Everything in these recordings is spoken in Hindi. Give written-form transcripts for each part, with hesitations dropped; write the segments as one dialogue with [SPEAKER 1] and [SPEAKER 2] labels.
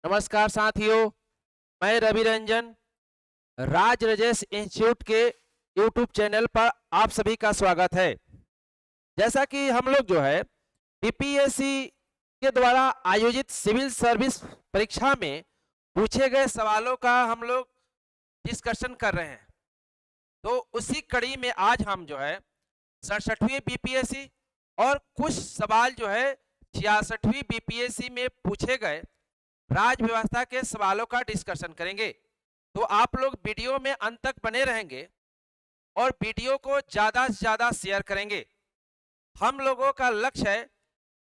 [SPEAKER 1] नमस्कार साथियों, मैं रवि रंजन राज राजेश इंस्टीट्यूट के यूट्यूब चैनल पर आप सभी का स्वागत है। जैसा कि हम लोग जो है बीपीएससी के द्वारा आयोजित सिविल सर्विस परीक्षा में पूछे गए सवालों का हम लोग डिस्कशन कर रहे हैं। तो उसी कड़ी में आज हम जो है 67वीं बीपीएससी और कुछ सवाल जो है 66वीं बीपीएससी में पूछे गए राज व्यवस्था के सवालों का डिस्कशन करेंगे। तो आप लोग वीडियो में अंत तक बने रहेंगे और वीडियो को ज्यादा से ज्यादा शेयर करेंगे। हम लोगों का लक्ष्य है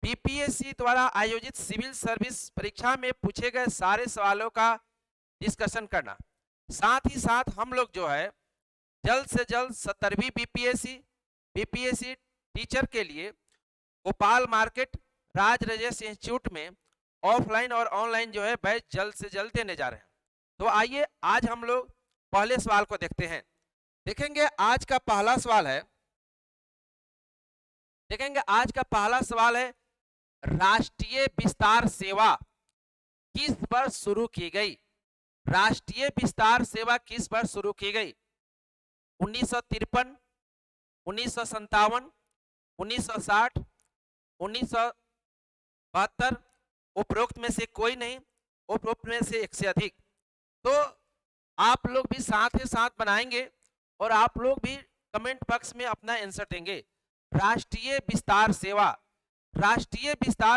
[SPEAKER 1] बीपीएससी द्वारा आयोजित सिविल सर्विस परीक्षा में पूछे गए सारे सवालों का डिस्कशन करना। साथ ही साथ हम लोग जो है जल्द से जल्द 70वीं बीपीएससी टीचर के लिए भोपाल मार्केट राज राजेश इंस्टीट्यूट में ऑफलाइन और ऑनलाइन जो है बैच जल्द से जल्द देने जा रहे हैं। तो आइए आज हम लोग पहले सवाल को देखते हैं। देखेंगे आज का पहला सवाल है राष्ट्रीय विस्तार सेवा किस वर्ष शुरू की गई? राष्ट्रीय विस्तार सेवा किस वर्ष शुरू की गई? 1953, 1957, 1960, 1972, उपरोक्त में से कोई नहीं, उपरोक्त में से एक से अधिक। तो आप लोग भी साथ ही साथ बनाएंगे और आप लोग भी कमेंट बॉक्स में अपना आंसर देंगे। राष्ट्रीय विस्तार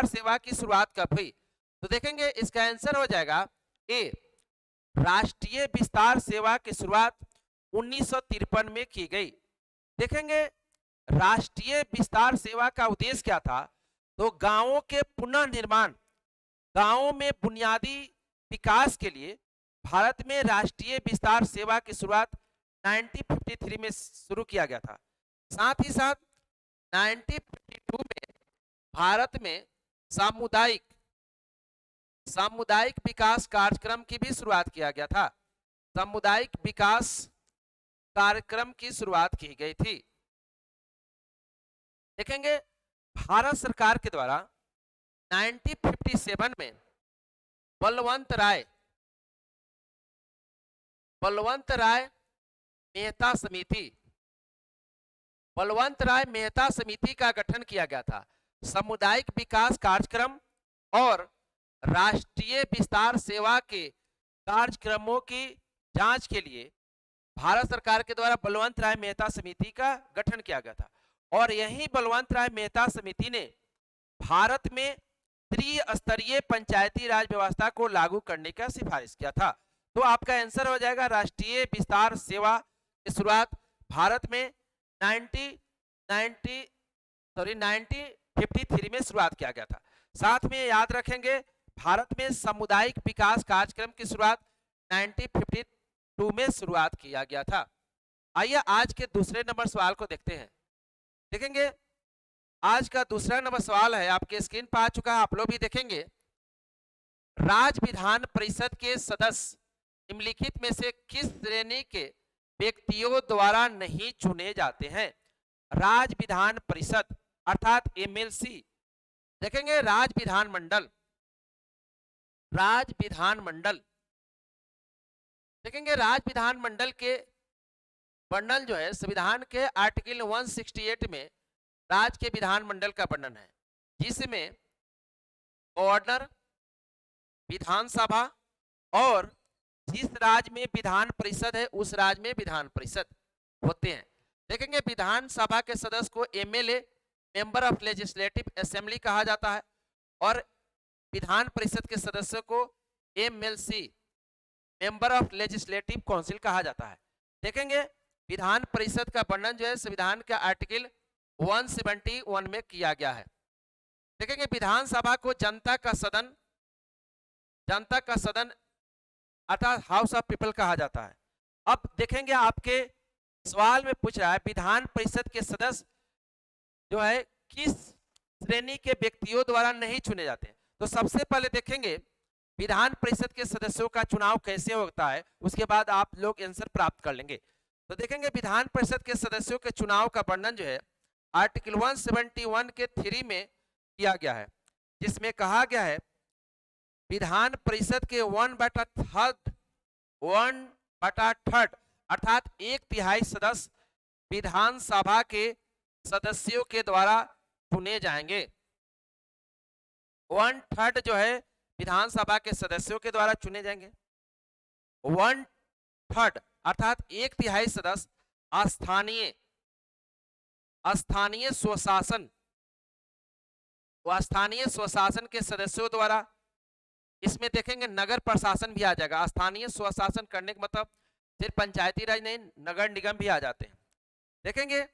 [SPEAKER 1] सेवा की शुरुआत कब हुई? तो देखेंगे इसका आंसर हो जाएगा ए। राष्ट्रीय विस्तार सेवा की शुरुआत 1953 में की गई। देखेंगे राष्ट्रीय विस्तार सेवा का उद्देश्य क्या था? तो गांवों के पुनर्निर्माण, गांवों में बुनियादी विकास के लिए भारत में राष्ट्रीय विस्तार सेवा की शुरुआत 1953 में शुरू किया गया था। साथ ही साथ 1952 में भारत में सामुदायिक विकास कार्यक्रम की भी शुरुआत किया गया था। सामुदायिक विकास कार्यक्रम की शुरुआत की गई थी। देखेंगे भारत सरकार के द्वारा 1957 में बलवंत राय मेहता समिति का गठन किया गया था। सामुदायिक विकास कार्यक्रम और राष्ट्रीय विस्तार सेवा के कार्यक्रमों की जांच के लिए भारत सरकार के द्वारा बलवंत राय मेहता समिति का गठन किया गया था। और यही बलवंत राय मेहता समिति ने भारत में त्रिस्तरीय पंचायती राज व्यवस्था को लागू करने का सिफारिश किया था। तो आपका आंसर हो जाएगा राष्ट्रीय विस्तार सेवा की शुरुआत भारत में 1953 में शुरुआत किया गया था। साथ में याद रखेंगे भारत में सामुदायिक विकास कार्यक्रम की शुरुआत 1952 में शुरुआत किया गया था। आइए आज के दूसरे नंबर सवाल को देखते हैं। देखेंगे आज का दूसरा नंबर सवाल है, आपके स्क्रीन पर आ चुका है, आप लोग भी देखेंगे। राज्य विधान परिषद के सदस्य निम्नलिखित में से किस श्रेणी के व्यक्तियों द्वारा नहीं चुने जाते हैं? राज्य विधान परिषद अर्थात एमएलसी। देखेंगे राज्य विधान देखेंगे राज्य विधान मंडल के वर्णन जो है संविधान के आर्टिकल 168 में राज्य के विधानमंडल का वर्णन है, जिसमें गवर्नर, विधानसभा और जिस राज्य में विधान परिषद है उस राज्य में विधान परिषद होते हैं। देखेंगे विधानसभा के सदस्य को MLA, member of legislative assembly कहा जाता है और विधान परिषद के सदस्यों को MLC, member of legislative council कहा जाता है। देखेंगे विधान परिषद का वर्णन जो है संविधान के आर्टिकल 171 में किया गया है। देखेंगे विधानसभा को जनता का सदन अर्थात हाउस ऑफ पीपल कहा जाता है। अब देखेंगे आपके सवाल में पूछ रहा है विधान परिषद के सदस्य जो है किस श्रेणी के व्यक्तियों द्वारा नहीं चुने जाते हैं। तो सबसे पहले देखेंगे विधान परिषद के सदस्यों का चुनाव कैसे होता है, उसके बाद आप लोग आंसर प्राप्त कर लेंगे। तो देखेंगे विधान परिषद के सदस्यों के चुनाव का वर्णन जो है आर्टिकल 171 के 3 में किया गया है, जिसमें कहा गया है विधान परिषद के 1/3 अर्थात 1/3 सदस्य विधानसभा के सदस्यों के द्वारा चुने जाएंगे। 1/3 जो है विधानसभा के सदस्यों के द्वारा चुने जाएंगे। 1/3 अर्थात 1/3 सदस्य स्थानीय स्वशासन स्थानीय स्वशासन के सदस्यों द्वारा, इसमें देखेंगे नगर प्रशासन भी आ जाएगा। स्थानीय स्वशासन करने का मतलब सिर्फ पंचायती राज नहीं, नगर निगम भी आ जाते हैं। देखेंगे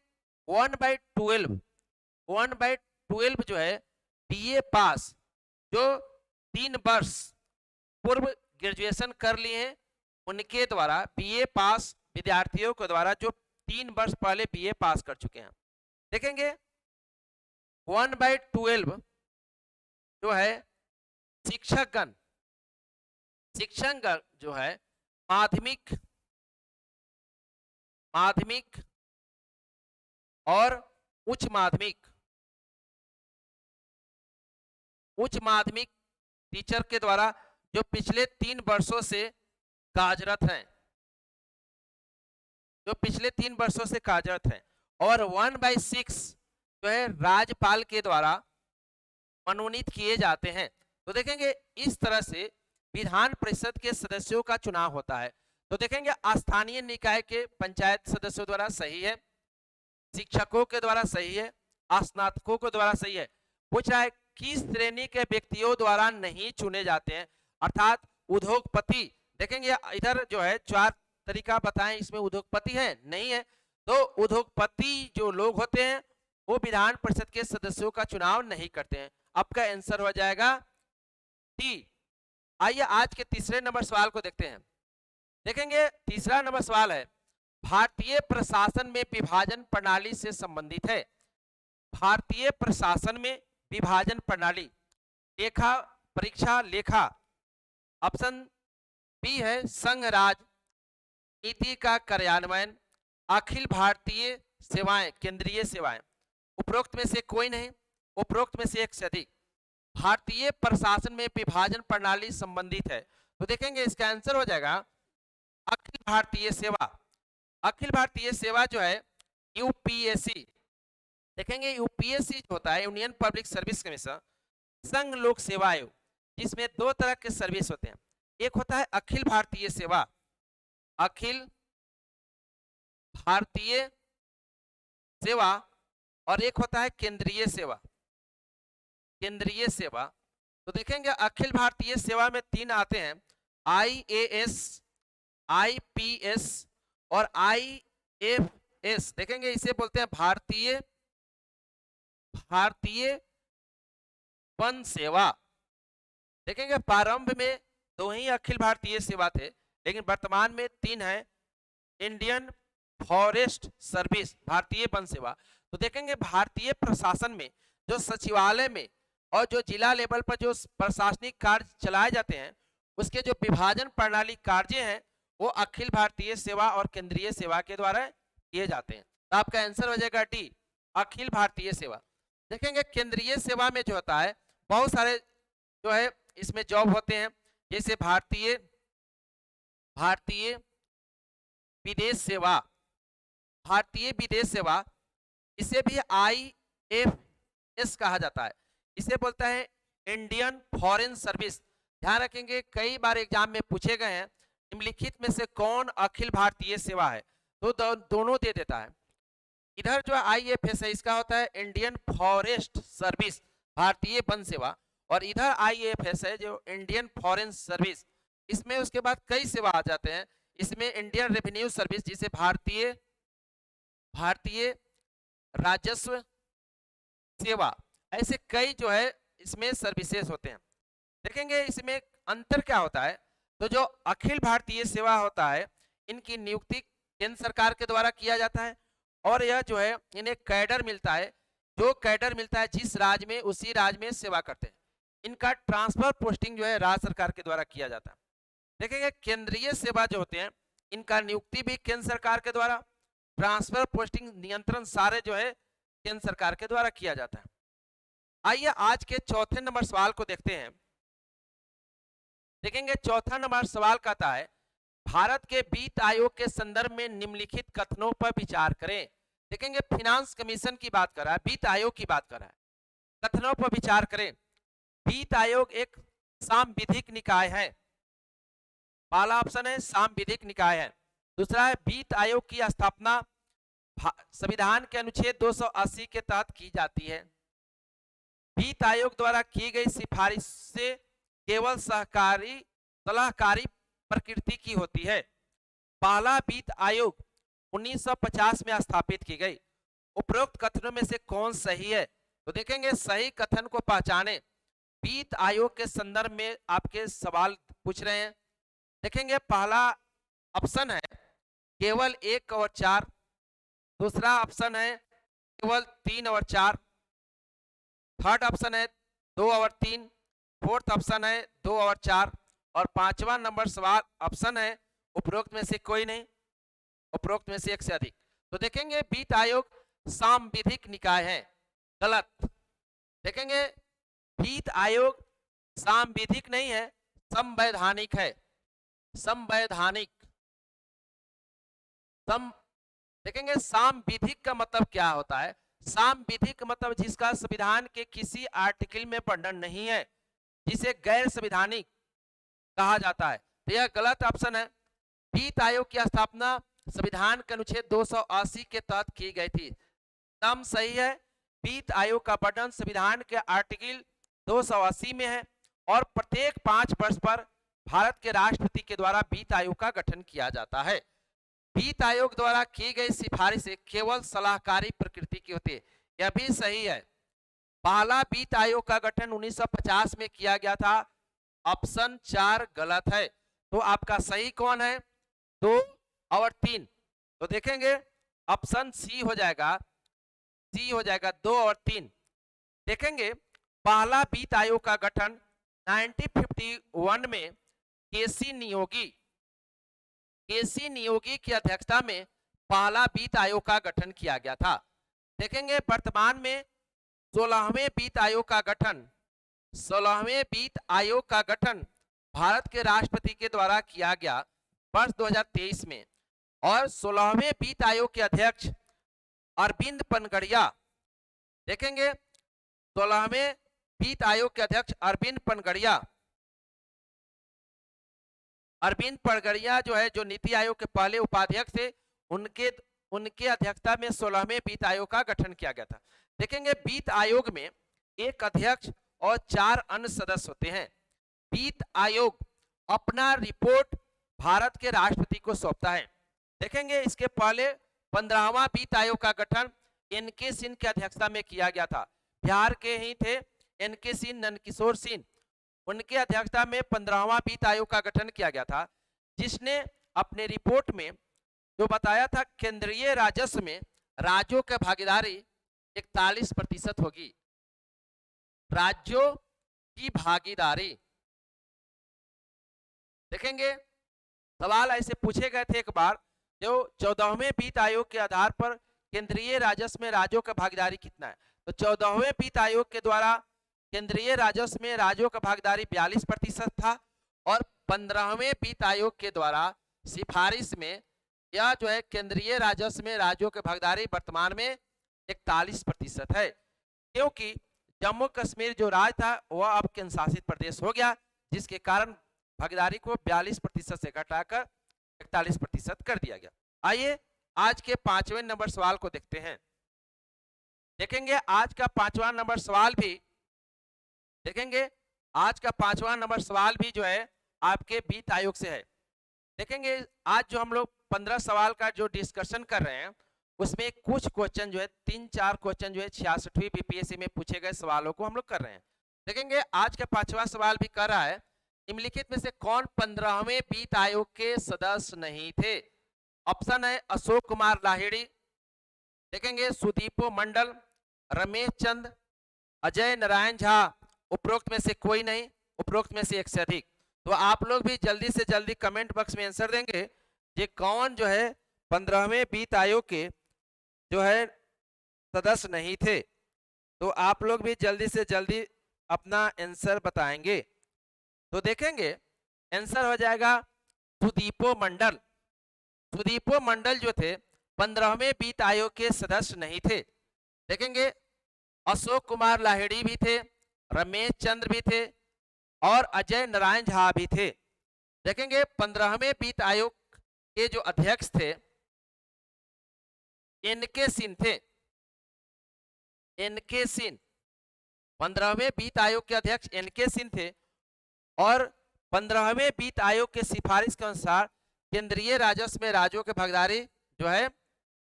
[SPEAKER 1] 1/12 जो है बीए पास, जो 3 वर्ष पूर्व ग्रेजुएशन कर लिए हैं उनके द्वारा, बीए पास विद्यार्थियों के द्वारा जो 3 वर्ष पहले बीए पास कर चुके हैं। देखेंगे 1/12 जो है शिक्षकगण जो है माध्यमिक और उच्च माध्यमिक टीचर के द्वारा जो पिछले 3 वर्षों से कार्यरत हैं, और 1/6 जो है राज्यपाल के द्वारा मनोनीत किए जाते हैं। तो देखेंगे इस तरह से विधान परिषद के सदस्यों का चुनाव होता है। तो देखेंगे स्थानीय निकाय के पंचायत सदस्यों द्वारा सही है, शिक्षकों के द्वारा सही है, स्नातकों के द्वारा सही है। पूछ रहा है किस श्रेणी के व्यक्तियों द्वारा नहीं चुने जाते हैं, अर्थात उद्योगपति। देखेंगे इधर जो है 4 तरीका बताएं, इसमें उद्योगपति है नहीं है, तो उद्योगपति जो लोग होते हैं वो विधान परिषद के सदस्यों का चुनाव नहीं करते हैं। आपका आंसर हो जाएगा टी। आइए आज के तीसरे नंबर सवाल को देखते हैं। देखेंगे तीसरा नंबर सवाल है भारतीय प्रशासन में विभाजन प्रणाली से संबंधित है। भारतीय प्रशासन में विभाजन प्रणाली, लेखा परीक्षा लेखा। ऑप्शन बी है संघ राज नीति का कार्यान्वयन, अखिल भारतीय सेवाएं, केंद्रीय सेवाएं। उपरोक्त में से कोई नहीं, उपरोक्त में से एक से अधिक। भारतीय प्रशासन में विभाजन प्रणाली संबंधित है, तो देखेंगे इसका आंसर हो जाएगा अखिल भारतीय सेवा। अखिल भारतीय सेवा जो है यूपीएससी। देखेंगे यूपीएससी जो होता है यूनियन पब्लिक सर्विस कमीशन, संघ लोक सेवा आयोग, जिसमें 2 तरह के सर्विस होते हैं। एक होता है अखिल भारतीय सेवा, अखिल भारतीय सेवा, और एक होता है केंद्रीय सेवा, केंद्रीय सेवा। तो देखेंगे अखिल भारतीय सेवा में 3 आते हैं, आईएएस, आईपीएस और आईएफएस। देखेंगे इसे बोलते हैं भारतीय वन सेवा। देखेंगे प्रारंभ में 2 ही अखिल भारतीय सेवा थे, लेकिन वर्तमान में 3 है, इंडियन फॉरेस्ट सर्विस, भारतीय वन सेवा। तो देखेंगे भारतीय प्रशासन में जो सचिवालय में और जो जिला लेवल पर जो प्रशासनिक कार्य चलाए जाते हैं, उसके जो विभाजन प्रणाली कार्य हैं वो अखिल भारतीय सेवा और केंद्रीय सेवा के द्वारा किए जाते हैं। तो आपका आंसर हो जाएगा डी, अखिल भारतीय सेवा। देखेंगे केंद्रीय सेवा में जो होता है बहुत सारे जो है इसमें जॉब होते हैं, जैसे भारतीय विदेश सेवा, भारतीय विदेश सेवा, इसे भी आईएफएस कहा जाता है। इसे बोलता है इंडियन फॉरेन सर्विस। ध्यान रखेंगे कई बार एग्जाम में पूछे गए हैं निम्नलिखित में से कौन अखिल भारतीय सेवा है, तो दोनों दे देता है। इधर जो आईएफएस है इसका होता है इंडियन फॉरेस्ट सर्विस, भारतीय वन सेवा, और इधर आईएफएस है जो इंडियन फॉरेन सर्विस। इसमें उसके बाद कई सेवा आ जाते हैं, इसमें इंडियन रेवेन्यू सर्विस, जिसे भारतीय राजस्व सेवा, ऐसे कई जो है इसमें सर्विसेज होते हैं। देखेंगे इसमें अंतर क्या होता है, तो जो अखिल भारतीय सेवा होता है इनकी नियुक्ति केंद्र सरकार के द्वारा किया जाता है, और यह जो है इन्हें कैडर मिलता है, जो कैडर मिलता है जिस राज्य में उसी राज्य में सेवा करते हैं। इनका ट्रांसफर पोस्टिंग जो है राज्य सरकार के द्वारा किया जाता है। देखेंगे केंद्रीय सेवा जो होते हैं इनका नियुक्ति भी केंद्र सरकार के द्वारा, ट्रांसफर पोस्टिंग नियंत्रण सारे जो है केंद्र सरकार के द्वारा किया जाता है। आइए आज के चौथे नंबर सवाल को देखते हैं। देखेंगे चौथा नंबर सवाल कहता है भारत के वित्त आयोग के संदर्भ में निम्नलिखित कथनों पर विचार करें। देखेंगे फिनांस कमीशन की बात कर रहा है, वित्त आयोग की बात कर रहा है। कथनों पर विचार करें। वित्त आयोग एक सांविधिक निकाय है। पहला ऑप्शन है सांविधिक निकाय है। दूसरा है वित्त आयोग की स्थापना संविधान के अनुच्छेद 280 के तहत की जाती है। वित्त आयोग द्वारा की गई सिफारिश से केवल सलाहकारी प्रकृति की होती है। पहला वित्त आयोग 1950 में स्थापित की गई। उपरोक्त कथनों में से कौन सही है? तो देखेंगे सही कथन को पहचाने। वित्त आयोग के संदर्भ में आपके सवाल पूछ रहे हैं। देखेंगे पहला ऑप्शन है केवल 1 और 4। दूसरा ऑप्शन है केवल 3 और 4। थर्ड ऑप्शन है 2 और 3। फोर्थ ऑप्शन है 2 और 4 और पांचवा नंबर सवाल ऑप्शन है उपरोक्त में से कोई नहीं, उपरोक्त में से एक से अधिक। तो देखेंगे वित्त आयोग सांविधिक निकाय है, गलत। देखेंगे वित्त आयोग सांविधिक नहीं है, संवैधानिक है। संवैधानिक देखेंगे सांविधिक का मतलब क्या होता है? सांविधिक का मतलब जिसका संविधान के किसी आर्टिकल में वर्णन नहीं है, जिसे गैर संवैधानिक कहा जाता है। तो यह गलत ऑप्शन है। वित्त आयोग की स्थापना संविधान के अनुच्छेद 280 के तहत की गई थी। नाम सही है। वित्त आयोग का वर्णन संविधान के आर्टिकल 280 में है और प्रत्येक 5 वर्ष पर भारत के राष्ट्रपति के द्वारा वित्त आयोग का गठन किया जाता है। वित्त आयोग द्वारा की गई सिफारिशें केवल सलाहकारी प्रकृति की होती है। यह भी सही है। पहला वित्त आयोग का गठन 1950 में किया गया था। ऑप्शन 4 गलत है। तो आपका सही कौन है? 2 और 3। तो देखेंगे ऑप्शन सी हो जाएगा, सी हो जाएगा 2 और 3। देखेंगे पहला वित्त आयोग का गठन 1951 में केसी नियोगी की अध्यक्षता में पहला वित्त आयोग का गठन किया गया था। देखेंगे वर्तमान में 16वें वित्त आयोग का गठन भारत के राष्ट्रपति के द्वारा किया गया वर्ष 2023 में और 16वें वित्त आयोग के अध्यक्ष अरविंद पनगड़िया। देखेंगे 16वें वित्त आयोग के अध्यक्ष अरविंद पनगड़िया जो है, जो नीति आयोग के पहले उपाध्यक्ष थे, उनके अध्यक्षता में 16वें वित्त आयोग का गठन किया गया था। देखेंगे वित्त आयोग में एक अध्यक्ष और 4 अन्य सदस्य होते हैं। वित्त आयोग अपना रिपोर्ट भारत के राष्ट्रपति को सौंपता है। देखेंगे इसके पहले 15वां वित्त आयोग का गठन एन.के. सिंह की अध्यक्षता में किया गया था। बिहार के ही थे एन.के. सिंह, नंदकिशोर सिंह। उनके अध्यक्षता में 15वां वित्त आयोग का गठन किया गया था, जिसने अपने रिपोर्ट में जो बताया था केंद्रीय राजस्व में राज्यों की भागीदारी 41% होगी। राज्यों की भागीदारी। देखेंगे सवाल ऐसे पूछे गए थे एक बार, जो 14वें वित्त आयोग के आधार पर केंद्रीय राजस्व में राज्यों का भागीदारी कितना है। तो 14वें वित्त आयोग के द्वारा केंद्रीय राजस्व में राज्यों का भागीदारी 42% था और 15वें वित्त आयोग के द्वारा सिफारिश में यह जो है केंद्रीय राजस्व में राज्यों की भागीदारी वर्तमान में 41% है, क्योंकि जम्मू कश्मीर जो राज्य था वह अब केंद्र शासित प्रदेश हो गया, जिसके कारण भागीदारी को 42% से घटाकर 41% कर दिया गया। आइए आज के 5वें नंबर सवाल को देखते हैं। देखेंगे आज का 5वां नंबर सवाल भी, देखेंगे आज का 5वां नंबर सवाल भी जो है आपके वित्त आयोग से है। देखेंगे आज जो हम लोग 15 सवाल का जो डिस्कशन कर रहे हैं, उसमें कुछ क्वेश्चन जो है 3-4 क्वेश्चन जो है 66वीं बीपीएससी में पूछे गए सवालों को हम लोग कर रहे हैं। देखेंगे आज का 5वां सवाल भी कर रहा है, निम्नलिखित में से कौन 15वें वित्त आयोग के सदस्य नहीं थे। ऑप्शन है अशोक कुमार लाहिड़ी, देखेंगे सुदीपो मंडल, रमेश चंद, अजय नारायण झा, उपरोक्त में से कोई नहीं, उपरोक्त में से एक से अधिक। तो आप लोग भी जल्दी से जल्दी कमेंट बॉक्स में आंसर देंगे कि कौन जो है 15वें वित्त आयोग के जो है सदस्य नहीं थे। तो आप लोग भी जल्दी से जल्दी अपना आंसर बताएंगे। तो देखेंगे आंसर हो जाएगा सुदीपो मंडल। सुदीपो मंडल जो थे 15वें वित्त आयोग के सदस्य नहीं थे। देखेंगे अशोक कुमार लाहिड़ी भी थे, रमेश चंद्र भी थे और अजय नारायण झा भी थे। देखेंगे 15वें वित्त आयोग के जो अध्यक्ष थे एनके सिंह थे। एनके सिंह 15वें वित्त आयोग के अध्यक्ष एनके सिंह थे और 15वें वित्त आयोग के सिफारिश के अनुसार केंद्रीय राजस्व में राज्यों के भागीदारी जो है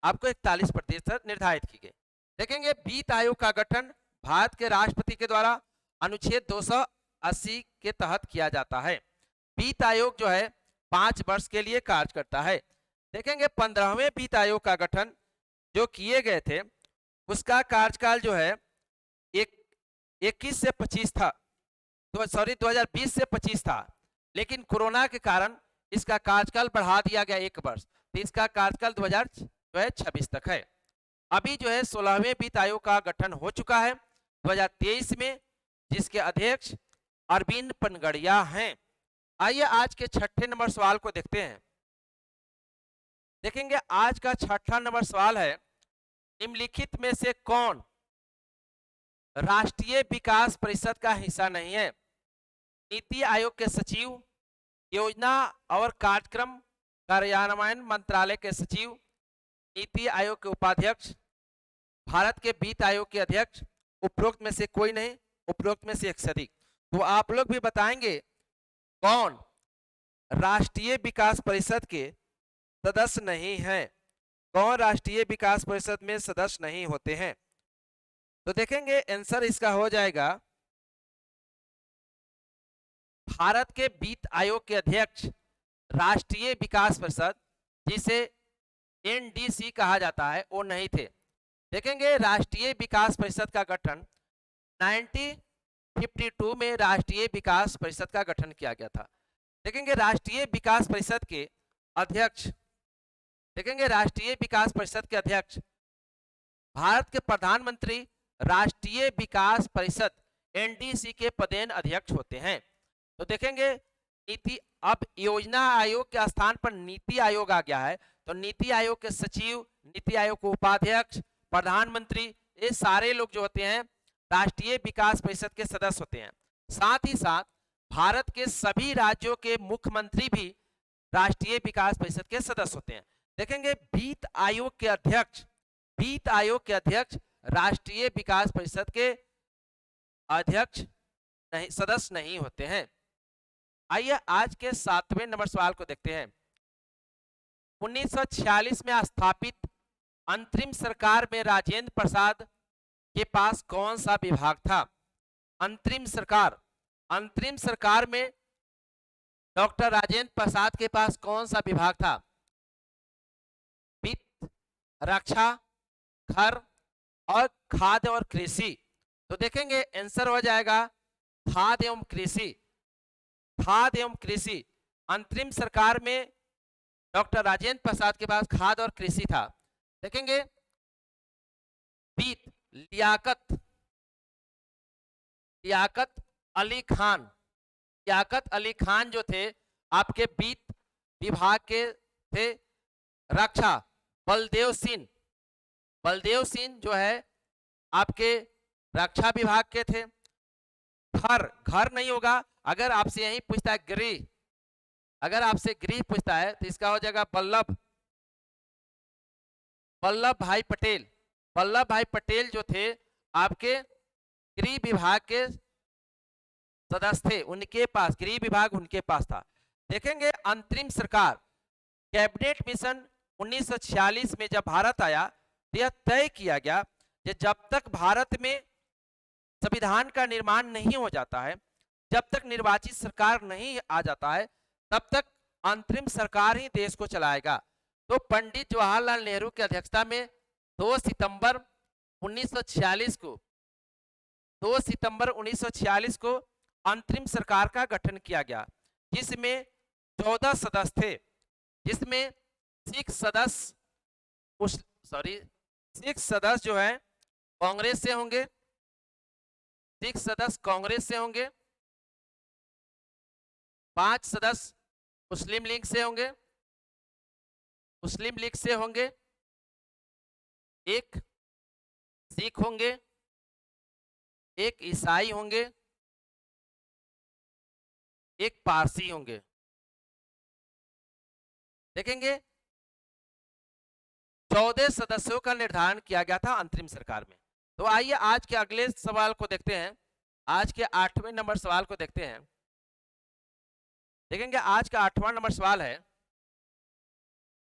[SPEAKER 1] आपको 41% निर्धारित की गई। देखेंगे वित्त आयोग का गठन भारत के राष्ट्रपति के द्वारा अनुच्छेद 280 के तहत किया जाता है। वित्त आयोग जो है 5 वर्ष के लिए कार्य करता है। देखेंगे 15वें वित्त आयोग का गठन जो किए गए थे उसका कार्यकाल जो है 21 से 25 था, 2020 से 25 था, लेकिन कोरोना के कारण इसका कार्यकाल बढ़ा दिया गया 1 वर्ष, तो इसका कार्यकाल 2026 तक है। अभी जो है 16वें वित्त आयोग का गठन हो चुका है 2023 में, जिसके अध्यक्ष अरविंद पनगड़िया हैं। आइए आज के 6ठे नंबर सवाल को देखते हैं। देखेंगे आज का 6ठा नंबर सवाल है, निम्नलिखित में से कौन राष्ट्रीय विकास परिषद का हिस्सा नहीं है? नीति आयोग के सचिव, योजना और कार्यक्रम कार्यान्वयन मंत्रालय के सचिव, नीति आयोग के उपाध्यक्ष, भारत के वित्त आयोग के अध्यक्ष, उपरोक्त में से कोई नहीं, उपरोक्त में से एक से अधिक। तो आप लोग भी बताएंगे कौन राष्ट्रीय विकास परिषद के सदस्य नहीं है, कौन राष्ट्रीय विकास परिषद में सदस्य नहीं होते हैं। तो देखेंगे आंसर इसका हो जाएगा भारत के वित्त आयोग के अध्यक्ष राष्ट्रीय विकास परिषद, जिसे एनडीसी कहा जाता है, वो नहीं थे। देखेंगे राष्ट्रीय विकास परिषद का गठन 1952 में राष्ट्रीय विकास परिषद का गठन किया गया था। देखेंगे राष्ट्रीय विकास परिषद के अध्यक्ष, देखेंगे राष्ट्रीय विकास परिषद के अध्यक्ष भारत के प्रधानमंत्री राष्ट्रीय विकास परिषद एनडीसी के पदेन अध्यक्ष होते हैं। तो देखेंगे नीति, अब योजना आयोग के स्थान पर नीति आयोग आ गया है, तो नीति आयोग के सचिव, नीति आयोग के उपाध्यक्ष, प्रधानमंत्री, ये सारे लोग जो होते हैं राष्ट्रीय विकास परिषद के सदस्य होते हैं। साथ ही साथ भारत के सभी राज्यों के मुख्यमंत्री भी राष्ट्रीय विकास परिषद के सदस्य होते हैं। देखेंगे वित्त आयोग के अध्यक्ष, वित्त आयोग के अध्यक्ष राष्ट्रीय विकास परिषद के अध्यक्ष नहीं, सदस्य नहीं होते हैं। आइए आज के 7वें नंबर सवाल को देखते हैं। 1946 में स्थापित अंतरिम सरकार में राजेंद्र प्रसाद के पास कौन सा विभाग था? अंतरिम सरकार में डॉक्टर राजेंद्र प्रसाद के पास कौन सा विभाग था? वित्त, रक्षा, घर और खाद्य और कृषि। तो देखेंगे आंसर हो जाएगा खाद्य एवं कृषि। खाद्य एवं कृषि, अंतरिम सरकार में डॉक्टर राजेंद्र प्रसाद के पास खाद्य और कृषि था। देखेंगे वित्त, लियाकत अली खान, लियाकत अली खान जो थे आपके वित्त विभाग के थे। रक्षा बलदेव सिंह जो है आपके रक्षा विभाग के थे। घर नहीं होगा, अगर आपसे यही पूछता है गृह, अगर आपसे गृह पूछता है तो इसका हो जाएगा वल्लभ भाई पटेल। वल्लभ भाई पटेल जो थे आपके गृह विभाग के सदस्य थे, उनके पास गृह विभाग उनके पास था। देखेंगे अंतरिम सरकार, कैबिनेट मिशन 1946 में जब भारत आया तो यह तय किया गया कि जब तक भारत में संविधान का निर्माण नहीं हो जाता है, जब तक निर्वाचित सरकार नहीं आ जाता है, तब तक अंतरिम सरकार ही देश को चलाएगा। तो पंडित जवाहरलाल नेहरू की अध्यक्षता में 2 सितंबर 1946 को अंतरिम सरकार का गठन किया गया, जिसमें 14 सदस्य थे, जिसमें 6 सदस्य जो है कांग्रेस से होंगे, 6 सदस्य कांग्रेस से होंगे, 5 सदस्य मुस्लिम लीग से होंगे, मुस्लिम लीग से होंगे, एक सिख होंगे, एक ईसाई होंगे, एक पारसी होंगे। देखेंगे 14 सदस्यों का निर्धारण किया गया था अंतरिम सरकार में। तो आइए आज के अगले सवाल को देखते हैं। आज के 8वें नंबर सवाल को देखते हैं। देखेंगे आज का 8वां नंबर सवाल है,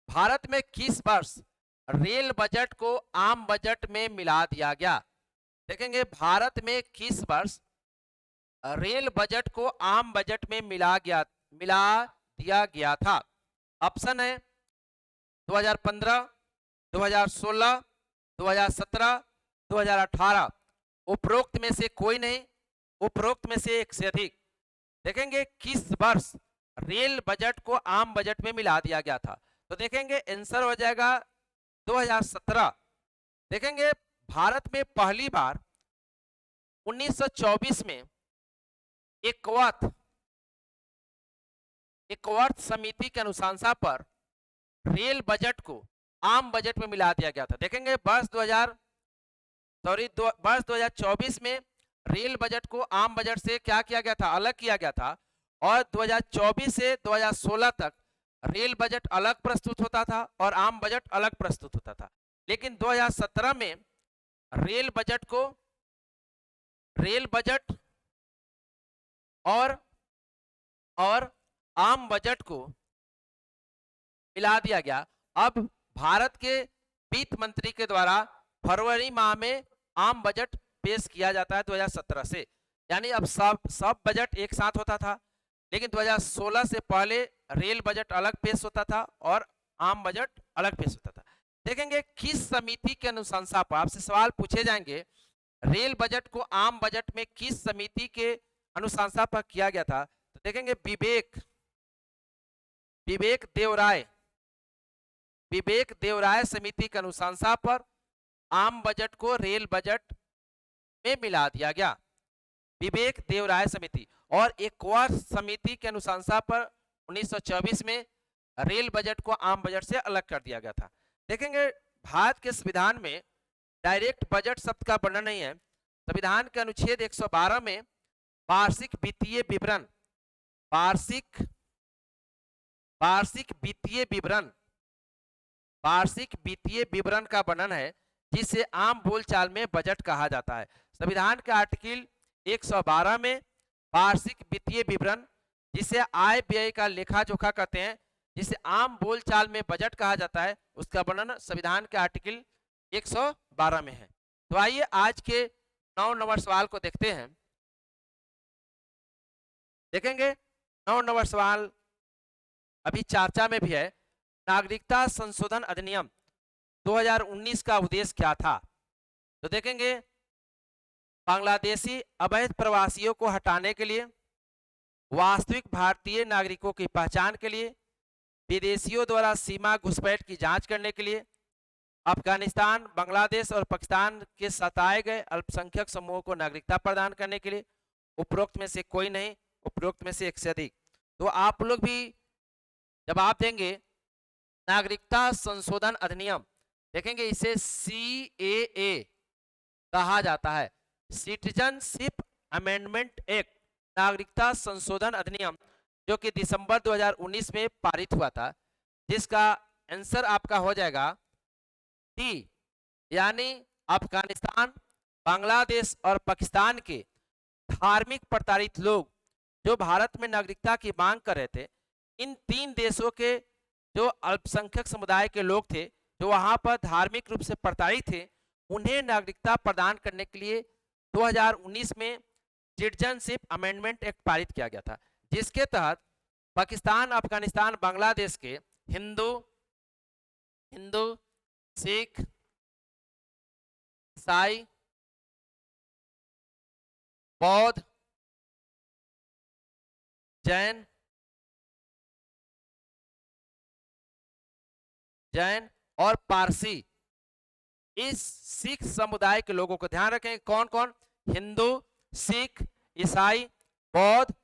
[SPEAKER 1] भारत में किस वर्ष रेल बजट को आम बजट में मिला दिया गया? देखेंगे भारत में किस वर्ष रेल बजट को आम बजट में मिला दिया गया था? ऑप्शन है 2015, 2016, 2017, 2018। उपरोक्त में से कोई नहीं, उपरोक्त में से एक से अधिक। देखेंगे किस वर्ष रेल बजट को आम बजट में मिला दिया गया था? तो देखेंगे आंसर हो जाएगा 2017। देखेंगे भारत में पहली बार 1924 में एकवर्थ समिति के अनुशंसा पर रेल बजट को आम बजट में मिला दिया गया था। देखेंगे वर्ष 2024 में रेल बजट को आम बजट से क्या किया गया था? अलग किया गया था। और 2024 से 2016 तक रेल बजट अलग प्रस्तुत होता था और आम बजट अलग प्रस्तुत होता था। लेकिन 2017 में रेल बजट और आम बजट को मिला दिया गया। अब भारत के वित्त मंत्री के द्वारा फरवरी माह में आम बजट पेश किया जाता है 2017 से। यानी अब सब बजट एक साथ होता था, लेकिन 2016 से पहले रेल बजट अलग पेश होता था और आम बजट अलग पेश होता था। देखेंगे किस समिति के अनुशंसा पर आपसे सवाल पूछे जाएंगे, रेल बजट को आम बजट में किस समिति के अनुशंसा पर किया गया था? तो देखेंगे विवेक देवराय समिति के अनुशंसा पर आम बजट को रेल बजट में मिला दिया गया। विवेक देवराय समिति और एकवर्थ समिति के अनुशंसा पर 1924 में रेल बजट को आम बजट से अलग कर दिया गया था। देखेंगे भारत के संविधान में डायरेक्ट बजट शब्द का वर्णन नहीं है। संविधान के अनुच्छेद 112 में वार्षिक वित्तीय विवरण का वर्णन है, जिसे आम बोलचाल में बजट कहा जाता है। संविधान के आर्टिकल 112 में वार्षिक वित्तीय विवरण, जिसे आय व्यय का लेखा जोखा कहते हैं, जिसे आम बोलचाल में बजट कहा जाता है, उसका वर्णन संविधान के आर्टिकल 112 में है। तो आइए आज के 9 नंबर सवाल को देखते हैं। देखेंगे 9 नंबर सवाल अभी चर्चा में भी है। नागरिकता संशोधन अधिनियम 2019 का उद्देश्य क्या था? तो देखेंगे बांग्लादेशी अवैध प्रवासियों को हटाने के लिए, वास्तविक भारतीय नागरिकों की पहचान के लिए, विदेशियों द्वारा सीमा घुसपैठ की जांच करने के लिए, अफगानिस्तान, बांग्लादेश और पाकिस्तान के सताए गए अल्पसंख्यक समूहों को नागरिकता प्रदान करने के लिए। उपरोक्त में से कोई नहीं, उपरोक्त में से एक से अधिक। तो आप लोग भी जवाब देंगे नागरिकता संशोधन अधिनियम। देखेंगे इसे CAA कहा जाता है, सिटीजनशिप अमेंडमेंट एक्ट, नागरिकता संशोधन अधिनियम, जो कि दिसंबर 2019 में पारित हुआ था, जिसका आंसर आपका हो जाएगा डी, यानी अफगानिस्तान, बांग्लादेश और पाकिस्तान के धार्मिक प्रताड़ित लोग जो भारत में नागरिकता की मांग कर रहे थे, इन 3 देशों के जो अल्पसंख्यक समुदाय के लोग थे जो वहां पर धार्मिक रूप से प्रताड़ित थे, उन्हें नागरिकता प्रदान करने के लिए 2019 में सिटीजनशिप अमेंडमेंट एक्ट पारित किया गया था, जिसके तहत पाकिस्तान, अफगानिस्तान, बांग्लादेश के हिंदू, सिख, ईसाई, बौद्ध, जैन और पारसी, इस सिख समुदाय के लोगों को ध्यान रखें, कौन कौन? हिंदू, सिख, ईसाई, बौद्ध,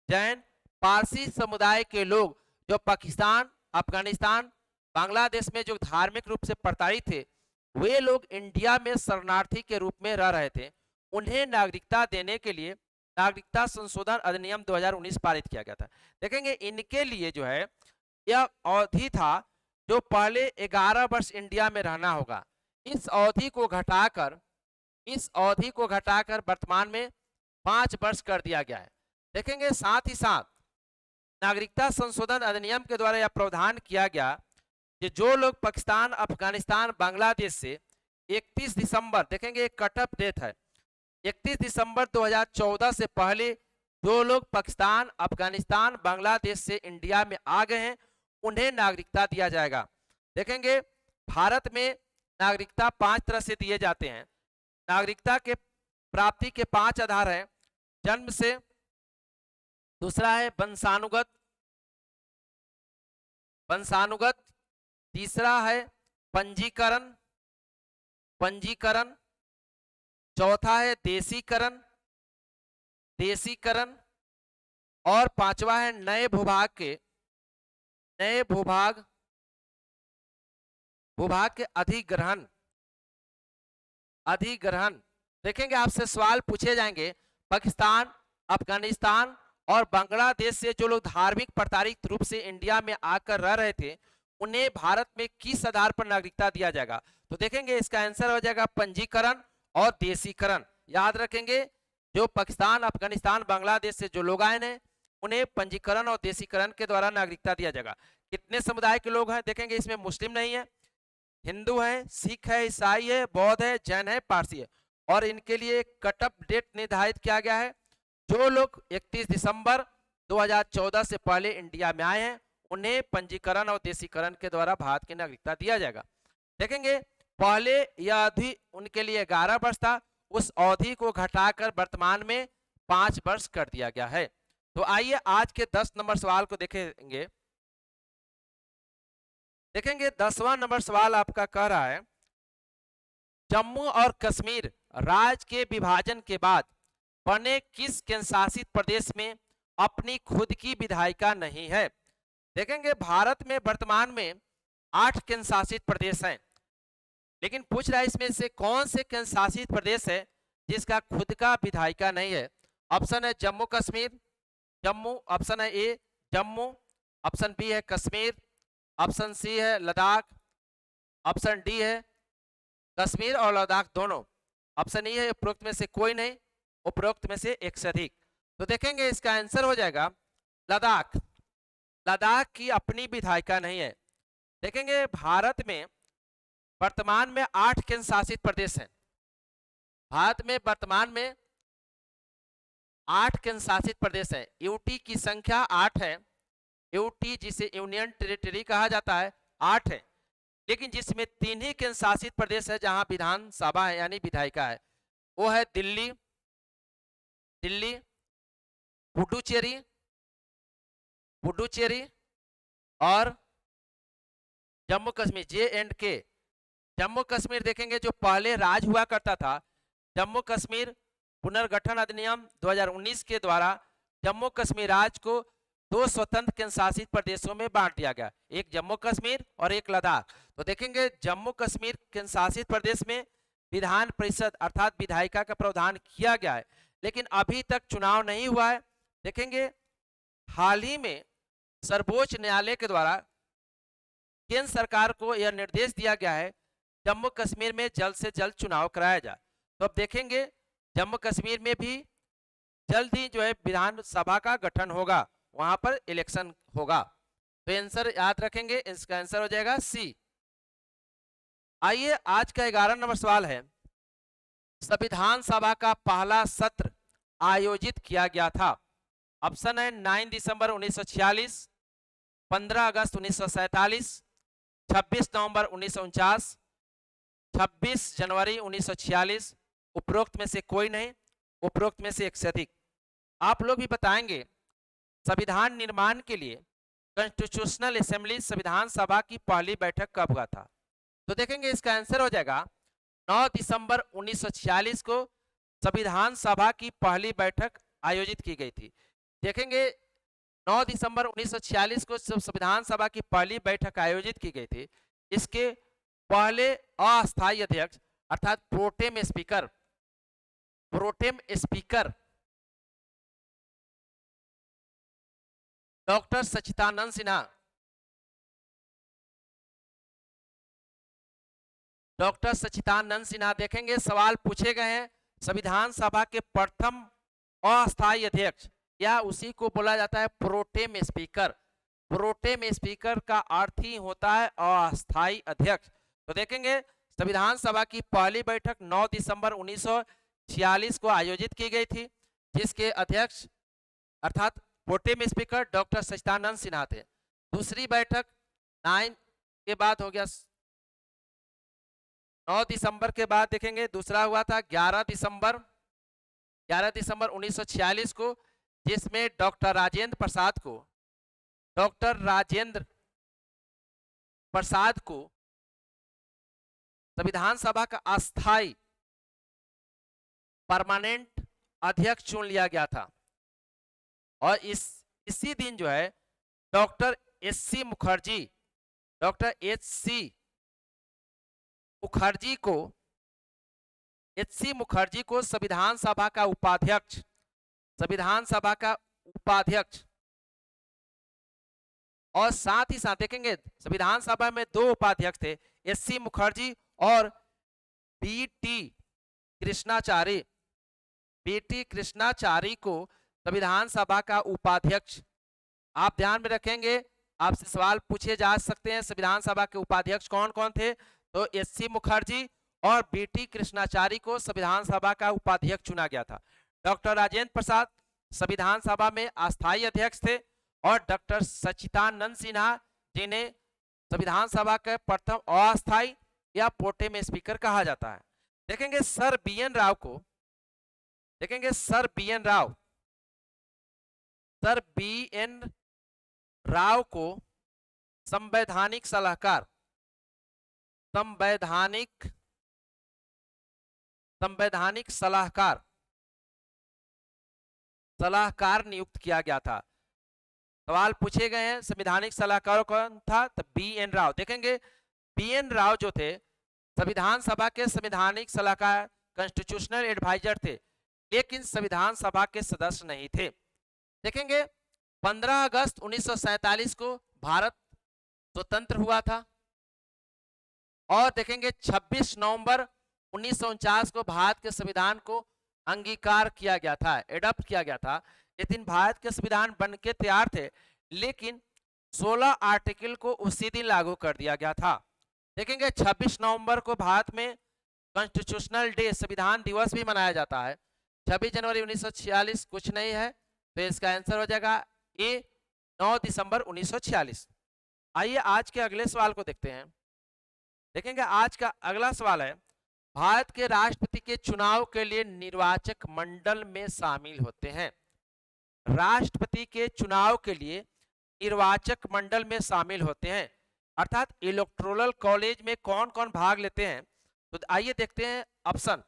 [SPEAKER 1] जैन, पारसी समुदाय के लोग जो पाकिस्तान, अफगानिस्तान, बांग्लादेश में जो धार्मिक रूप से प्रताड़ित थे, वे लोग इंडिया में शरणार्थी के रूप में रह रहे थे। उन्हें नागरिकता देने के लिए नागरिकता संशोधन अधिनियम 2019 पारित किया गया था। देखेंगे इनके लिए जो है यह अवधि था जो पहले 11 वर्ष इंडिया में रहना होगा। इस अवधि को घटाकर वर्तमान में 5 वर्ष कर दिया गया है। देखेंगे साथ ही साथ नागरिकता संशोधन अधिनियम के द्वारा यह प्रावधान किया गया कि जो लोग पाकिस्तान, अफगानिस्तान, बांग्लादेश से 31 दिसंबर, देखेंगे एक कट ऑफ डेट है, 31 दिसंबर 2014 से पहले जो लोग पाकिस्तान, अफगानिस्तान, बांग्लादेश से इंडिया में आ गए हैं, उन्हें नागरिकता दिया जाएगा। देखेंगे भारत में नागरिकता 5 तरह से दिए जाते हैं। नागरिकता के प्राप्ति के 5 आधार हैं। जन्म से, दूसरा है वंशानुगत, तीसरा है पंजीकरण, चौथा है देशीकरण, और पांचवा है नए भूभाग के अधिग्रहण। देखेंगे आपसे सवाल पूछे जाएंगे, पाकिस्तान, अफगानिस्तान और बांग्लादेश से जो लोग धार्मिक प्रताड़ित रूप से इंडिया में आकर रह रहे थे, उन्हें भारत में किस आधार पर नागरिकता दिया जाएगा? तो देखेंगे इसका आंसर हो जाएगा पंजीकरण और देशीकरण। याद रखेंगे, जो पाकिस्तान, अफगानिस्तान, बांग्लादेश से जो लोग आए हैं, उन्हें पंजीकरण और देशीकरण के द्वारा नागरिकता दिया जाएगा। कितने समुदाय के लोग हैं? देखेंगे इसमें मुस्लिम नहीं है, हिंदू है, सिख है, ईसाई है, बौद्ध है, जैन है, पारसी है। और इनके लिए कट ऑफ डेट निर्धारित किया गया है। जो लोग 31 दिसंबर 2014 से पहले इंडिया में आए हैं, उन्हें पंजीकरण और देशीकरण के द्वारा भारत की नागरिकता दिया जाएगा। देखेंगे पहले यह अवधि उनके लिए 11 वर्ष था, उस अवधि को घटाकर वर्तमान में 5 वर्ष कर दिया गया है। तो आइए आज के 10 नंबर सवाल को देखेंगे। देखेंगे 10वां नंबर सवाल आपका कह रहा है, जम्मू और कश्मीर राज्य के विभाजन के बाद बने किस केंद्रशासित प्रदेश में अपनी खुद की विधायिका नहीं है? देखेंगे भारत में वर्तमान में 8 केंद्रशासित प्रदेश हैं, लेकिन पूछ रहा है इसमें से कौन से केंद्रशासित प्रदेश है जिसका खुद का विधायिका नहीं है? ऑप्शन है जम्मू कश्मीर, ऑप्शन है ए जम्मू, ऑप्शन बी है कश्मीर, ऑप्शन सी है लद्दाख, ऑप्शन डी है कश्मीर और लद्दाख दोनों, ऑप्शन ई है उपरोक्त में से कोई नहीं, उपरोक्त में से एक से अधिक। तो देखेंगे इसका आंसर हो जाएगा लद्दाख। लद्दाख की अपनी विधायिका नहीं है। देखेंगे भारत में वर्तमान में 8 केंद्र शासित प्रदेश हैं। भारत में वर्तमान में 8 केंद्र शासित प्रदेश हैं। यूटी की संख्या 8 है। यूटी जिसे यूनियन टेरिटरी कहा जाता है 8 है, लेकिन जिसमें 3 ही केंद्र शासित प्रदेश है जहां विधानसभा है यानी विधायिका है। वो है दिल्ली, पुडुचेरी और जम्मू कश्मीर J&K। जम्मू कश्मीर देखेंगे जो पहले राज हुआ करता था, जम्मू कश्मीर पुनर्गठन अधिनियम 2019 के द्वारा जम्मू कश्मीर राज्य को 2 स्वतंत्र केंद्र शासित प्रदेशों में बांट दिया गया, एक जम्मू कश्मीर और एक लद्दाख। तो देखेंगे जम्मू कश्मीर केंद्र शासित प्रदेश में विधान परिषद अर्थात विधायिका का प्रावधान किया गया है, लेकिन अभी तक चुनाव नहीं हुआ है। देखेंगे हाल ही में सर्वोच्च न्यायालय के द्वारा केंद्र सरकार को यह निर्देश दिया गया है जम्मू कश्मीर में जल्द से जल्द चुनाव कराया जाए। तो अब देखेंगे जम्मू कश्मीर में भी जल्द ही जो है विधानसभा का गठन होगा, वहां पर इलेक्शन होगा। तो आंसर याद रखेंगे, इसका आंसर हो जाएगा सी। आइए आज का 11 नंबर सवाल है, संविधान सभा का पहला सत्र आयोजित किया गया था। ऑप्शन है 9 दिसंबर 1946, 15 अगस्त 1947, 26 नवंबर 1949, 26 जनवरी 1946, उपरोक्त में से कोई नहीं, उपरोक्त में से एक से अधिक। आप लोग भी बताएंगे संविधान निर्माण के लिए कॉन्स्टिट्यूशनल असेंबली संविधान सभा की पहली बैठक कब हुआ था? तो देखेंगे इसका आंसर हो जाएगा 9 दिसंबर 1946 को संविधान सभा की पहली बैठक आयोजित की गई थी। देखेंगे 9 दिसंबर 1946 को जब संविधान सभा की पहली बैठक आयोजित की गई थी, इसके पहले अस्थायी अध्यक्ष अर्थात प्रोटेम स्पीकर डॉक्टर सच्चिदानंद सिन्हा, देखेंगे सवाल पूछे गए हैं। संविधान सभा के प्रथम अस्थायी अध्यक्ष या उसी को बोला जाता है प्रोटेम स्पीकर। प्रोटेम स्पीकर का अर्थ ही होता है अस्थायी अध्यक्ष। तो देखेंगे संविधान सभा की पहली बैठक 9 दिसंबर 1946 को आयोजित की गई थी, जिसके अध्यक्ष अर्थात प्रोटेम स्पीकर डॉक्टर सच्चिदानंद सिन्हा थे। दूसरी बैठक 9 के बाद हो गया, 9 दिसंबर के बाद देखेंगे दूसरा हुआ था 11 दिसंबर 1946 को, जिसमें डॉक्टर राजेंद्र प्रसाद को संविधान सभा का अस्थायी परमानेंट अध्यक्ष चुन लिया गया था। और इसी दिन जो है डॉक्टर एच.सी. मुखर्जी को संविधान सभा का उपाध्यक्ष और साथ ही साथ देखेंगे संविधान सभा में 2 उपाध्यक्ष थे, एच.सी. मुखर्जी और बी.टी. कृष्णाचारी को संविधान सभा का उपाध्यक्ष। आप ध्यान में रखेंगे, आपसे सवाल पूछे जा सकते हैं संविधान सभा के उपाध्यक्ष कौन कौन थे। तो एच.सी. मुखर्जी और बी.टी. कृष्णाचारी को संविधान सभा का उपाध्यक्ष चुना गया था। डॉक्टर राजेंद्र प्रसाद संविधान सभा में अस्थायी अध्यक्ष थे और डॉक्टर सच्चिदानंद सिन्हा, जिन्हें संविधान सभा के प्रथम अस्थायी या प्रोटेम स्पीकर कहा जाता है। देखेंगे सर बी.एन. राव को संवैधानिक सलाहकार नियुक्त किया गया था। सवाल पूछे गए हैं संवैधानिक सलाहकार कौन था, तो बी.एन. राव। देखेंगे बी.एन. राव जो थे संविधान सभा के संवैधानिक सलाहकार कॉन्स्टिट्यूशनल एडवाइजर थे, लेकिन संविधान सभा के सदस्य नहीं थे। देखेंगे 15 अगस्त 1947 को भारत स्वतंत्र हुआ था और देखेंगे 26 नवंबर 1949 को भारत के संविधान को अंगीकार किया गया था, एडॉप्ट किया गया था। लेकिन भारत के संविधान बन के तैयार थे, लेकिन 16 आर्टिकल को उसी दिन लागू कर दिया गया था। देखेंगे 26 नवंबर को भारत में कॉन्स्टिट्यूशनल डे संविधान दिवस भी मनाया जाता है। 26 जनवरी 1946 कुछ नहीं है, तो इसका आंसर हो जाएगा ए 9 दिसंबर 1946। आइए आज के अगले सवाल को देखते हैं। देखेंगे आज का अगला सवाल है, भारत के राष्ट्रपति के चुनाव के लिए निर्वाचक मंडल में शामिल होते हैं। राष्ट्रपति के चुनाव के लिए निर्वाचक मंडल में शामिल होते हैं, अर्थात इलेक्टोरल कॉलेज में कौन कौन भाग लेते हैं। तो आइए देखते हैं ऑप्शन।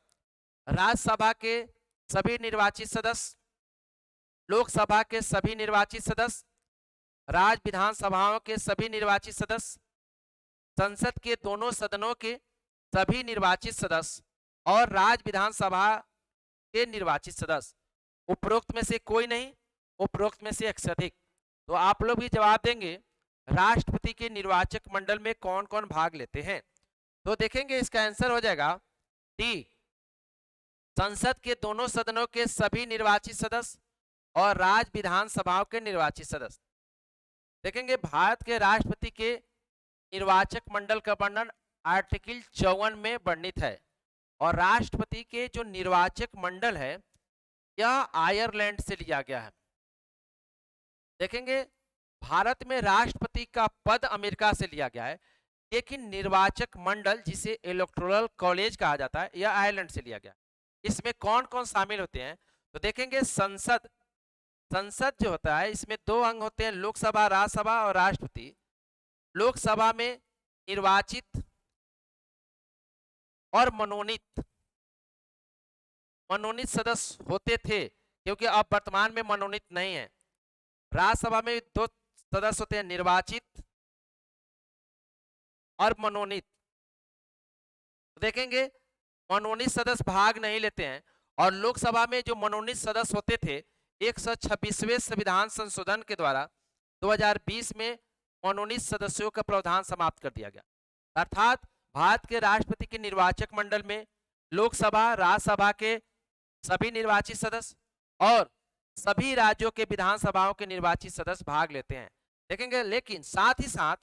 [SPEAKER 1] राज्यसभा के सभी निर्वाचित सदस्य, लोकसभा के सभी निर्वाचित सदस्य, राज्य विधानसभाओं के सभी निर्वाचित सदस्य, संसद के दोनों सदनों के सभी निर्वाचित सदस्य और राज्य विधानसभा के निर्वाचित सदस्य। उपरोक्त में से कोई नहीं, उपरोक्त में से एक से अधिक। तो आप लोग भी जवाब देंगे राष्ट्रपति के निर्वाचक मंडल में कौन कौन भाग लेते हैं। तो देखेंगे इसका आंसर हो जाएगा डी, संसद के दोनों सदनों के सभी निर्वाचित सदस्य और राज्य विधानसभाओं के निर्वाचित सदस्य। देखेंगे भारत के राष्ट्रपति के निर्वाचक मंडल का वर्णन आर्टिकल 54 में वर्णित है और राष्ट्रपति के जो निर्वाचक मंडल है यह आयरलैंड से लिया गया है। देखेंगे भारत में राष्ट्रपति का पद अमेरिका से लिया गया है, लेकिन निर्वाचक मंडल जिसे इलेक्टोरल कॉलेज कहा जाता है यह आयरलैंड से लिया गया है। इसमें कौन कौन शामिल होते हैं, तो देखेंगे संसद जो होता है इसमें 2 अंग होते हैं, लोकसभा, राज्यसभा और राष्ट्रपति। लोकसभा में निर्वाचित और मनोनीत सदस्य होते थे, क्योंकि अब वर्तमान में मनोनीत नहीं है। राज्यसभा में 2 सदस्य होते हैं, निर्वाचित और मनोनीत। देखेंगे मनोनीत सदस्य भाग नहीं लेते हैं, और लोकसभा में जो मनोनीत सदस्य होते थे 126वें संविधान संशोधन के द्वारा 2020 में मनोनीत सदस्यों का प्रावधान समाप्त कर दिया गया। अर्थात भारत के राष्ट्रपति के निर्वाचक मंडल में लोकसभा, राज्यसभा के सभी निर्वाचित सदस्य और सभी राज्यों के विधानसभाओं के निर्वाचित सदस्य भाग लेते हैं। देखेंगे लेकिन साथ ही साथ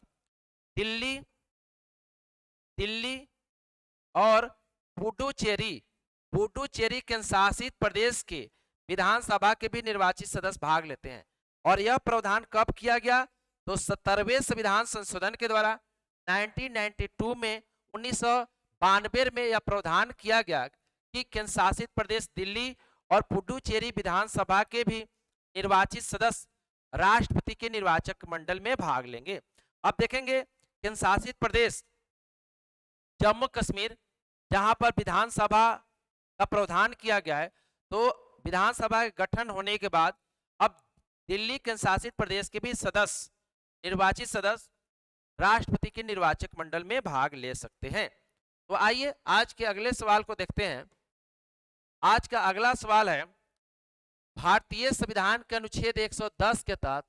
[SPEAKER 1] दिल्ली और पुडुचेरी केंद्र शासित प्रदेश के विधानसभा के भी निर्वाचित सदस्य भाग लेते हैं। और यह प्रावधान कब किया गया? तो 70वें संविधान संशोधन के द्वारा 1992 में 1992 में यह प्रावधान किया गया कि केंद्र शासित प्रदेश दिल्ली और पुडुचेरी विधानसभा के भी निर्वाचित सदस्य राष्ट्रपति के निर्वाचक मंडल में भाग लेंगे। अब देखेंगे केंद्र शासित प्रदेश जम्मू कश्मीर, जहां पर विधानसभा का प्रावधान किया गया है, तो विधानसभा के गठन होने के बाद अब दिल्ली केंद्र शासित प्रदेश के भी सदस्य, निर्वाचित सदस्य राष्ट्रपति के निर्वाचक मंडल में भाग ले सकते हैं। तो आइए आज के अगले सवाल को देखते हैं। आज का अगला सवाल है, भारतीय संविधान के अनुच्छेद 110 के तहत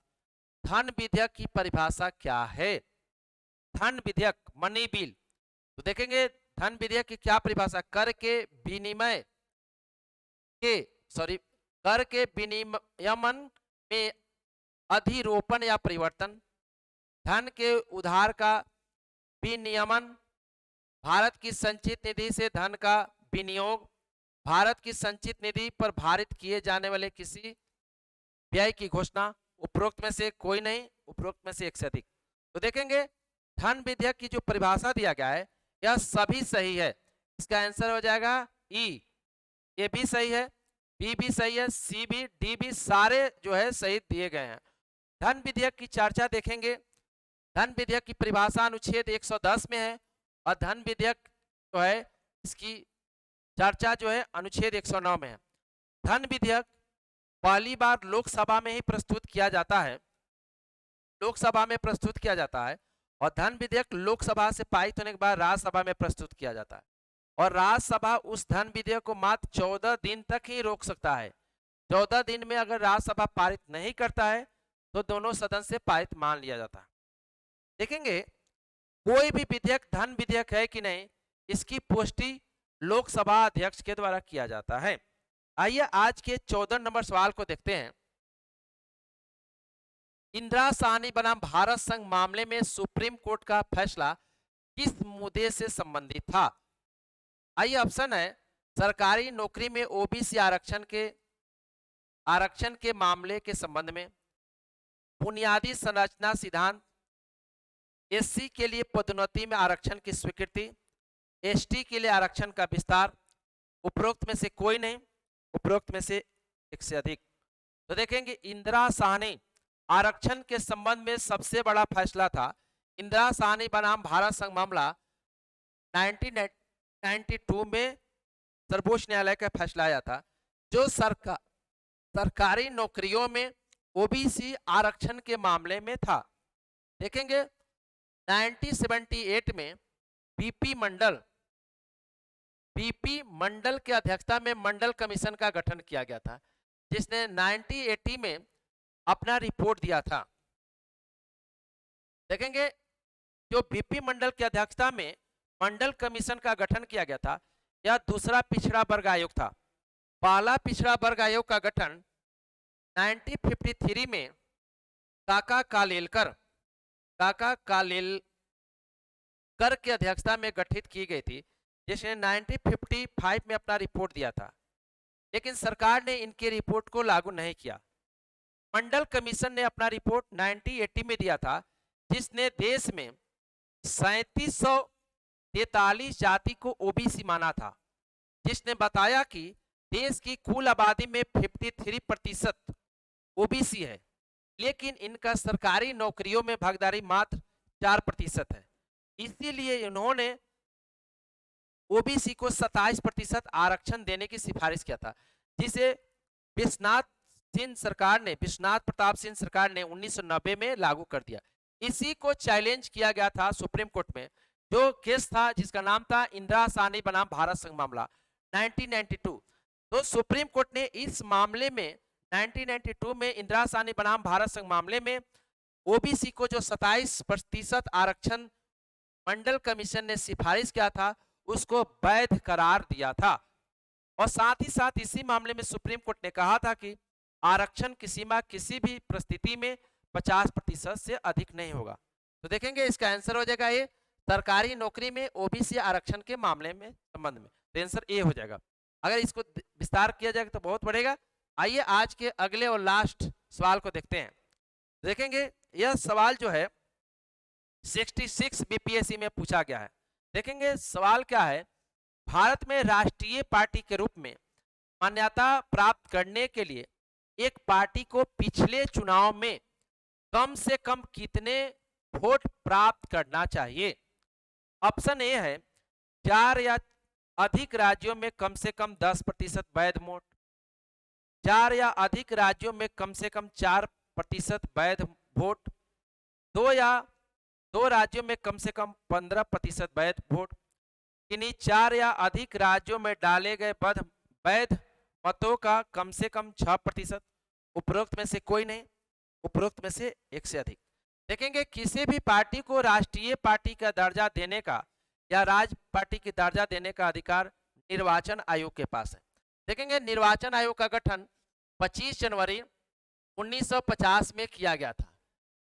[SPEAKER 1] धन विधेयक की परिभाषा क्या है? धन विधेयक, मनी बिल। तो देखेंगे धन विधेयक की क्या परिभाषा? कर के विनियमन में अधिरोपण या परिवर्तन, धन के उधार का विनियमन, भारत की संचित निधि से धन का विनियोग, भारत की संचित निधि पर भारित किए जाने वाले किसी व्यय की घोषणा। उपरोक्त में से कोई नहीं, उपरोक्त में से एक से अधिक। तो देखेंगे धन विधेयक की जो परिभाषा दिया गया है यह सभी सही है। इसका आंसर हो जाएगा ई। ए भी सही है, बी भी सही है, सी भी, डी भी, सारे जो है सही दिए गए हैं। धन विधेयक की चर्चा देखेंगे। धन विधेयक की परिभाषा अनुच्छेद 110 में है, और धन विधेयक जो है इसकी चर्चा जो है अनुच्छेद 109 में है। धन विधेयक पहली बार लोकसभा में ही प्रस्तुत किया जाता है, लोकसभा में प्रस्तुत किया जाता है, और धन विधेयक लोकसभा से पारित होने के बाद राज्यसभा में प्रस्तुत किया जाता है, और राज्यसभा उस धन विधेयक को मात्र 14 दिन तक ही रोक सकता है। 14 दिन में अगर राज्यसभा पारित नहीं करता है तो दोनों सदन से पारित मान लिया जाता है। देखेंगे कोई भी विधेयक धन विधेयक है कि नहीं, इसकी पुष्टि लोकसभा अध्यक्ष के द्वारा किया जाता है। आइए आज के 14 नंबर सवाल को देखते हैं। इंदिरा साहनी बनाम भारत संघ मामले में सुप्रीम कोर्ट का फैसला किस मुद्दे से संबंधित था? आइए ऑप्शन है, सरकारी नौकरी में ओबीसी आरक्षण के मामले के संबंध में, बुनियादी संरचना सिद्धांत, एससी के लिए पदोन्नति में आरक्षण की स्वीकृति, एसटी के लिए आरक्षण का विस्तार। उपरोक्त में से कोई नहीं, उपरोक्त में से एक से अधिक। तो देखेंगे इंदिरा साहनी आरक्षण के संबंध में सबसे बड़ा फैसला था। इंदिरा साहनी बनाम भारत संघ मामला 1992 में सर्वोच्च न्यायालय का फैसला आया था, जो सरकारी नौकरियों में ओबीसी आरक्षण के मामले में था। देखेंगे 1978 में बीपी मंडल के अध्यक्षता में मंडल कमीशन का गठन किया गया था, जिसने 1980 में अपना रिपोर्ट दिया था। देखेंगे जो बीपी मंडल की अध्यक्षता में मंडल कमीशन का गठन किया गया था, यह दूसरा पिछड़ा वर्ग आयोग था। पहला पिछड़ा वर्ग आयोग का गठन 1953 में काका कालेलकर की अध्यक्षता में गठित की गई थी, जिसने 1955 में अपना रिपोर्ट दिया था, लेकिन सरकार ने इनकी रिपोर्ट को लागू नहीं किया। मंडल कमीशन ने अपना रिपोर्ट 1980 में दिया था, जिसने देश में 3743 जाति को ओबीसी माना था, जिसने बताया कि देश की कुल आबादी में 53% ओबीसी है, लेकिन इनका सरकारी नौकरियों में भागीदारी मात्र 4% है। इसीलिए इन्होंने ओबीसी को 27% आरक्षण देने की सिफारिश किया था, जिसे विश्वनाथ सिंह सरकार ने, विश्वनाथ प्रताप सिंह सरकार ने 1990 में लागू कर दिया। इसी को चैलेंज किया गया था सुप्रीम कोर्ट में। जो केस था जिसका नाम था इंदिरा साहनी बनाम भारत संघ मामला 1992। तो सुप्रीम कोर्ट ने इस मामले में 1992 में इंदिरा साहनी बनाम भारत संघ मामले में ओबीसी को जो 27% आरक्षण मंडल कमीशन ने सिफारिश किया था उसको वैध करार दिया था। और साथ ही साथ इसी मामले में सुप्रीम कोर्ट ने कहा था कि आरक्षण की सीमा किसी भी परिस्थिति में 50% से अधिक नहीं होगा। तो देखेंगे इसका आंसर हो जाएगा ये, सरकारी नौकरी में ओबीसी आरक्षण के मामले में संबंध में। तो आंसर ए हो जाएगा। अगर इसको विस्तार किया जाएगा तो बहुत बढ़ेगा। आइए आज के अगले और लास्ट सवाल को देखते हैं। देखेंगे यह सवाल जो है 66 बीपीएससी में पूछा गया है। देखेंगे सवाल क्या है, भारत में राष्ट्रीय पार्टी के रूप में मान्यता प्राप्त करने के लिए एक पार्टी को पिछले चुनाव में कम से कम कितने वोट प्राप्त करना चाहिए? ऑप्शन ए है 4 या अधिक राज्यों में कम से कम 10% वैध वोट, 4 या अधिक राज्यों में कम से कम 4% वैध वोट, 2 राज्यों में कम से कम 15% वैध वोट, किन्हीं 4 या अधिक राज्यों में डाले गए वैध मतों का कम से कम 6%, उपरोक्त में से कोई नहीं, उपरोक्त में से एक से अधिक। देखेंगे किसी भी पार्टी को राष्ट्रीय पार्टी का दर्जा देने का या राज्य पार्टी की दर्जा देने का अधिकार निर्वाचन आयोग के पास है। देखेंगे निर्वाचन आयोग का गठन 25 जनवरी 1950 में किया गया था,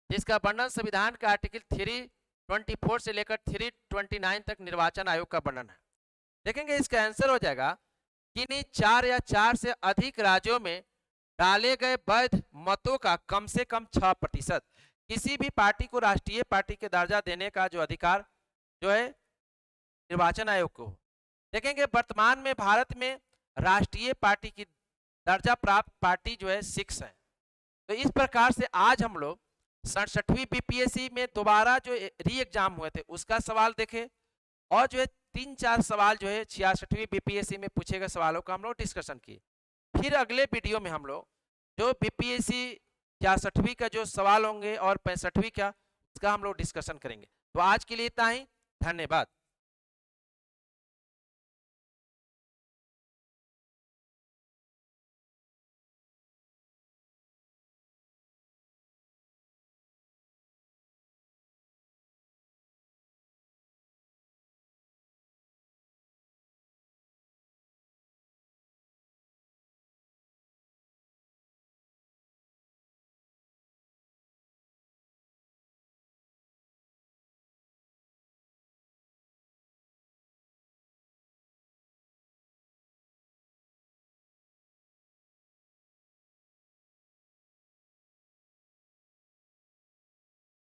[SPEAKER 1] जिसका वर्णन संविधान के आर्टिकल 324 से लेकर 329 तक निर्वाचन आयोग का वर्णन है। देखेंगे इसका आंसर हो जाएगा किन्हीं 4 या 4 से अधिक राज्यों में डाले गए वैध मतों का कम से कम 6%। किसी भी पार्टी को राष्ट्रीय पार्टी के दर्जा देने का जो अधिकार जो है निर्वाचन आयोग को। देखेंगे वर्तमान में भारत में राष्ट्रीय पार्टी की दर्जा प्राप्त पार्टी जो है 6 है। तो इस प्रकार से आज हम लोग 67वीं बीपीएससी में दोबारा जो री एग्जाम हुए थे उसका सवाल देखे और जो है 3-4 सवाल जो है 66वीं बीपीएससी में पूछे गए सवालों का हम लोग डिस्कशन किए। फिर अगले वीडियो में हम लोग जो बीपीएससी 66वीं का जो सवाल होंगे और 65वीं का उसका हम लोग डिस्कशन करेंगे। तो आज के लिए इतना ही, धन्यवाद।